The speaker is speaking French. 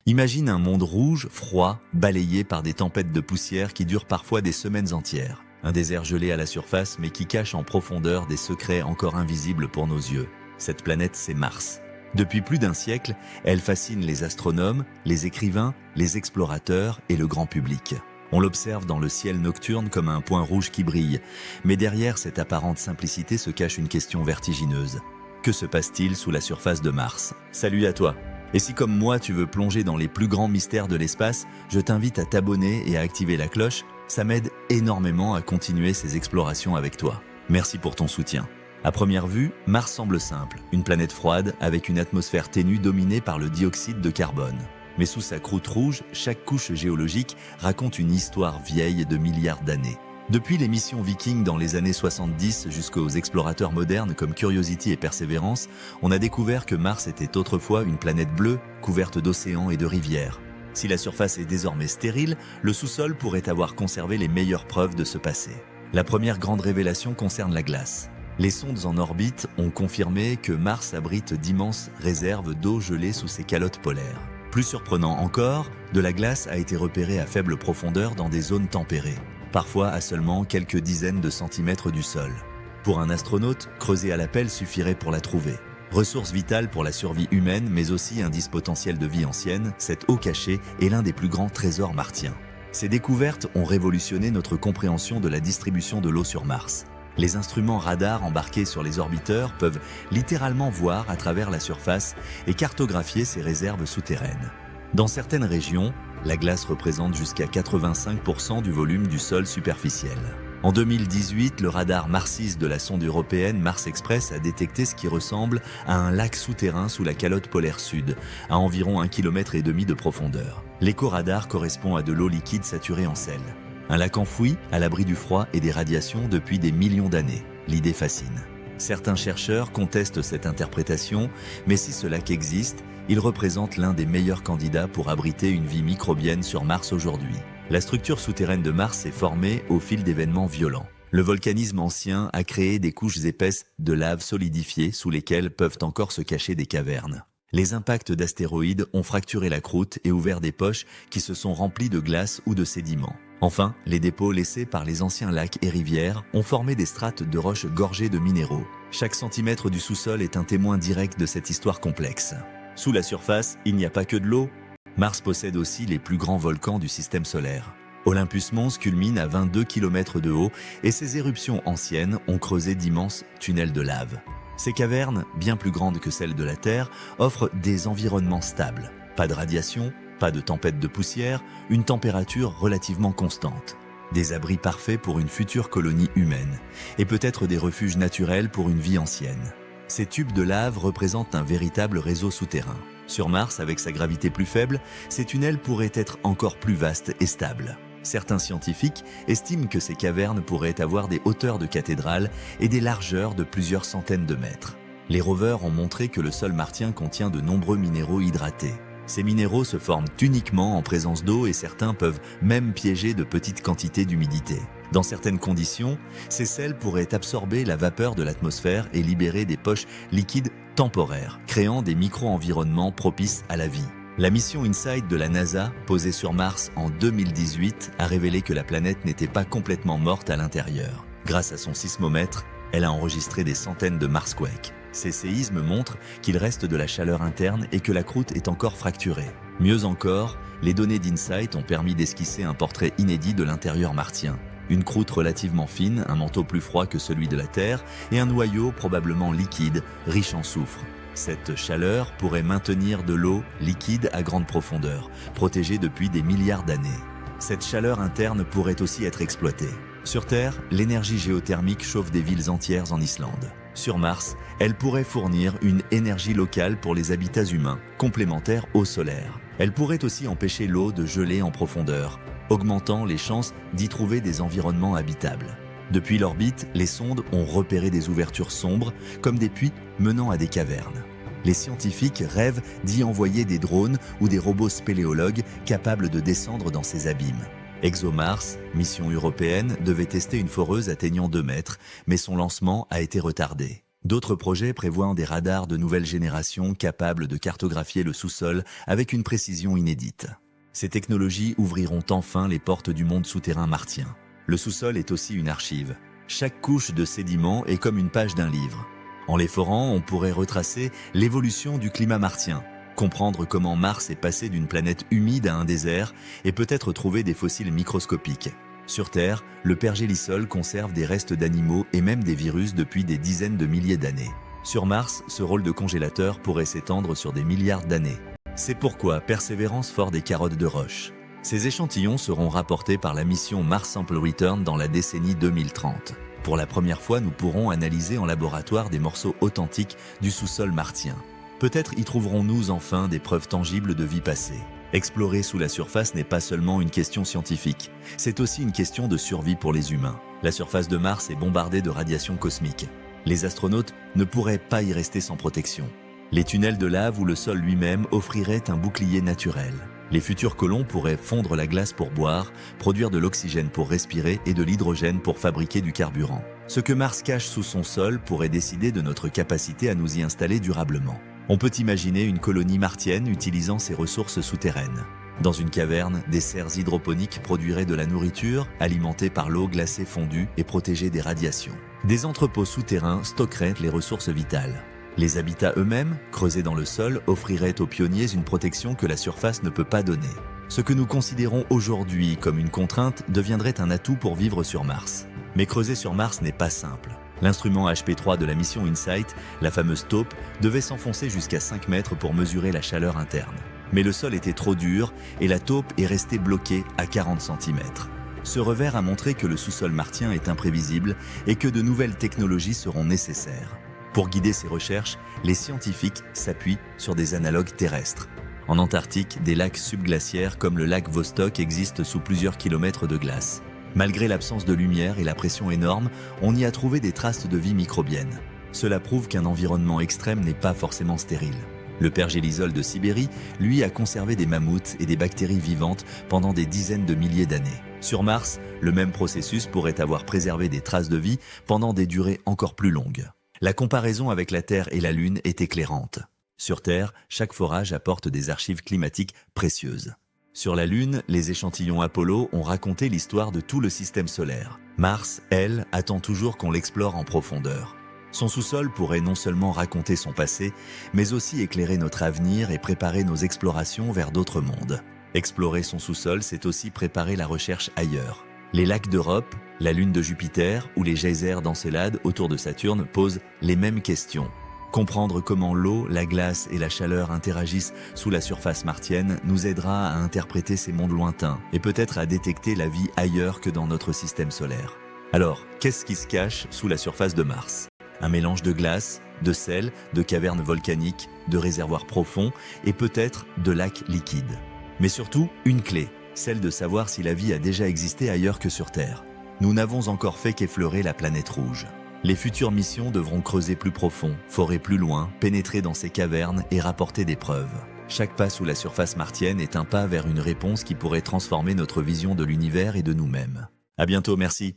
Imagine un monde rouge, froid, balayé par des tempêtes de poussière qui durent parfois des semaines entières. Un désert gelé à la surface mais qui cache en profondeur des secrets encore invisibles pour nos yeux. Cette planète, c'est Mars. Depuis plus d'un siècle, elle fascine les astronomes, les écrivains, les explorateurs et le grand public. On l'observe dans le ciel nocturne comme un point rouge qui brille. Mais derrière cette apparente simplicité se cache une question vertigineuse. Que se passe-t-il sous la surface de Mars? Salut à toi! Et si comme moi tu veux plonger dans les plus grands mystères de l'espace, je t'invite à t'abonner et à activer la cloche. Ça m'aide énormément à continuer ces explorations avec toi. Merci pour ton soutien. À première vue, Mars semble simple, une planète froide avec une atmosphère ténue dominée par le dioxyde de carbone. Mais sous sa croûte rouge, chaque couche géologique raconte une histoire vieille de milliards d'années. Depuis les missions Viking dans les années 70 jusqu'aux explorateurs modernes comme Curiosity et Perseverance, on a découvert que Mars était autrefois une planète bleue, couverte d'océans et de rivières. Si la surface est désormais stérile, le sous-sol pourrait avoir conservé les meilleures preuves de ce passé. La première grande révélation concerne la glace. Les sondes en orbite ont confirmé que Mars abrite d'immenses réserves d'eau gelée sous ses calottes polaires. Plus surprenant encore, de la glace a été repérée à faible profondeur dans des zones tempérées, parfois à seulement quelques dizaines de centimètres du sol. Pour un astronaute, creuser à la pelle suffirait pour la trouver. Ressource vitale pour la survie humaine, mais aussi indice potentiel de vie ancienne, cette eau cachée est l'un des plus grands trésors martiens. Ces découvertes ont révolutionné notre compréhension de la distribution de l'eau sur Mars. Les instruments radars embarqués sur les orbiteurs peuvent littéralement voir à travers la surface et cartographier ces réserves souterraines. Dans certaines régions, la glace représente jusqu'à 85% du volume du sol superficiel. En 2018, le radar Marsis de la sonde européenne Mars Express a détecté ce qui ressemble à un lac souterrain sous la calotte polaire sud, à environ 1,5 km de profondeur. L'éco-radar correspond à de l'eau liquide saturée en sel. Un lac enfoui, à l'abri du froid et des radiations depuis des millions d'années. L'idée fascine. Certains chercheurs contestent cette interprétation, mais si ce lac existe, il représente l'un des meilleurs candidats pour abriter une vie microbienne sur Mars aujourd'hui. La structure souterraine de Mars s'est formée au fil d'événements violents. Le volcanisme ancien a créé des couches épaisses de lave solidifiées sous lesquelles peuvent encore se cacher des cavernes. Les impacts d'astéroïdes ont fracturé la croûte et ouvert des poches qui se sont remplies de glace ou de sédiments. Enfin, les dépôts laissés par les anciens lacs et rivières ont formé des strates de roches gorgées de minéraux. Chaque centimètre du sous-sol est un témoin direct de cette histoire complexe. Sous la surface, il n'y a pas que de l'eau. Mars possède aussi les plus grands volcans du système solaire. Olympus Mons culmine à 22 km de haut et ses éruptions anciennes ont creusé d'immenses tunnels de lave. Ces cavernes, bien plus grandes que celles de la Terre, offrent des environnements stables. Pas de radiation, pas de tempête de poussière, une température relativement constante. Des abris parfaits pour une future colonie humaine, et peut-être des refuges naturels pour une vie ancienne. Ces tubes de lave représentent un véritable réseau souterrain. Sur Mars, avec sa gravité plus faible, ces tunnels pourraient être encore plus vastes et stables. Certains scientifiques estiment que ces cavernes pourraient avoir des hauteurs de cathédrales et des largeurs de plusieurs centaines de mètres. Les rovers ont montré que le sol martien contient de nombreux minéraux hydratés. Ces minéraux se forment uniquement en présence d'eau et certains peuvent même piéger de petites quantités d'humidité. Dans certaines conditions, ces sels pourraient absorber la vapeur de l'atmosphère et libérer des poches liquides temporaires, créant des micro-environnements propices à la vie. La mission InSight de la NASA, posée sur Mars en 2018, a révélé que la planète n'était pas complètement morte à l'intérieur. Grâce à son sismomètre, elle a enregistré des centaines de Marsquakes. Ces séismes montrent qu'il reste de la chaleur interne et que la croûte est encore fracturée. Mieux encore, les données d'InSight ont permis d'esquisser un portrait inédit de l'intérieur martien. Une croûte relativement fine, un manteau plus froid que celui de la Terre et un noyau probablement liquide, riche en soufre. Cette chaleur pourrait maintenir de l'eau liquide à grande profondeur, protégée depuis des milliards d'années. Cette chaleur interne pourrait aussi être exploitée. Sur Terre, l'énergie géothermique chauffe des villes entières en Islande. Sur Mars, elle pourrait fournir une énergie locale pour les habitats humains, complémentaire au solaire. Elle pourrait aussi empêcher l'eau de geler en profondeur, augmentant les chances d'y trouver des environnements habitables. Depuis l'orbite, les sondes ont repéré des ouvertures sombres, comme des puits menant à des cavernes. Les scientifiques rêvent d'y envoyer des drones ou des robots spéléologues capables de descendre dans ces abîmes. ExoMars, mission européenne, devait tester une foreuse atteignant 2 mètres, mais son lancement a été retardé. D'autres projets prévoient des radars de nouvelle génération capables de cartographier le sous-sol avec une précision inédite. Ces technologies ouvriront enfin les portes du monde souterrain martien. Le sous-sol est aussi une archive. Chaque couche de sédiments est comme une page d'un livre. En l'efforant, on pourrait retracer l'évolution du climat martien, comprendre comment Mars est passé d'une planète humide à un désert et peut-être trouver des fossiles microscopiques. Sur Terre, le pergélisol conserve des restes d'animaux et même des virus depuis des dizaines de milliers d'années. Sur Mars, ce rôle de congélateur pourrait s'étendre sur des milliards d'années. C'est pourquoi Persévérance fort des carottes de roche. Ces échantillons seront rapportés par la mission Mars Sample Return dans la décennie 2030. Pour la première fois, nous pourrons analyser en laboratoire des morceaux authentiques du sous-sol martien. Peut-être y trouverons-nous enfin des preuves tangibles de vie passée. Explorer sous la surface n'est pas seulement une question scientifique, c'est aussi une question de survie pour les humains. La surface de Mars est bombardée de radiations cosmiques. Les astronautes ne pourraient pas y rester sans protection. Les tunnels de lave ou le sol lui-même offriraient un bouclier naturel. Les futurs colons pourraient fondre la glace pour boire, produire de l'oxygène pour respirer et de l'hydrogène pour fabriquer du carburant. Ce que Mars cache sous son sol pourrait décider de notre capacité à nous y installer durablement. On peut imaginer une colonie martienne utilisant ces ressources souterraines. Dans une caverne, des serres hydroponiques produiraient de la nourriture, alimentée par l'eau glacée fondue et protégée des radiations. Des entrepôts souterrains stockeraient les ressources vitales. Les habitats eux-mêmes, creusés dans le sol, offriraient aux pionniers une protection que la surface ne peut pas donner. Ce que nous considérons aujourd'hui comme une contrainte deviendrait un atout pour vivre sur Mars. Mais creuser sur Mars n'est pas simple. L'instrument HP3 de la mission InSight, la fameuse taupe, devait s'enfoncer jusqu'à 5 mètres pour mesurer la chaleur interne. Mais le sol était trop dur et la taupe est restée bloquée à 40 cm. Ce revers a montré que le sous-sol martien est imprévisible et que de nouvelles technologies seront nécessaires. Pour guider ces recherches, les scientifiques s'appuient sur des analogues terrestres. En Antarctique, des lacs subglaciaires comme le lac Vostok existent sous plusieurs kilomètres de glace. Malgré l'absence de lumière et la pression énorme, on y a trouvé des traces de vie microbienne. Cela prouve qu'un environnement extrême n'est pas forcément stérile. Le pergélisol de Sibérie, lui, a conservé des mammouths et des bactéries vivantes pendant des dizaines de milliers d'années. Sur Mars, le même processus pourrait avoir préservé des traces de vie pendant des durées encore plus longues. La comparaison avec la Terre et la Lune est éclairante. Sur Terre, chaque forage apporte des archives climatiques précieuses. Sur la Lune, les échantillons Apollo ont raconté l'histoire de tout le système solaire. Mars, elle, attend toujours qu'on l'explore en profondeur. Son sous-sol pourrait non seulement raconter son passé, mais aussi éclairer notre avenir et préparer nos explorations vers d'autres mondes. Explorer son sous-sol, c'est aussi préparer la recherche ailleurs. Les lacs d'Europe, la Lune de Jupiter ou les geysers d'Encelade autour de Saturne posent les mêmes questions. Comprendre comment l'eau, la glace et la chaleur interagissent sous la surface martienne nous aidera à interpréter ces mondes lointains et peut-être à détecter la vie ailleurs que dans notre système solaire. Alors, qu'est-ce qui se cache sous la surface de Mars ? Un mélange de glace, de sel, de cavernes volcaniques, de réservoirs profonds et peut-être de lacs liquides. Mais surtout, une clé, celle de savoir si la vie a déjà existé ailleurs que sur Terre. Nous n'avons encore fait qu'effleurer la planète rouge. Les futures missions devront creuser plus profond, forer plus loin, pénétrer dans ces cavernes et rapporter des preuves. Chaque pas sous la surface martienne est un pas vers une réponse qui pourrait transformer notre vision de l'univers et de nous-mêmes. À bientôt, merci.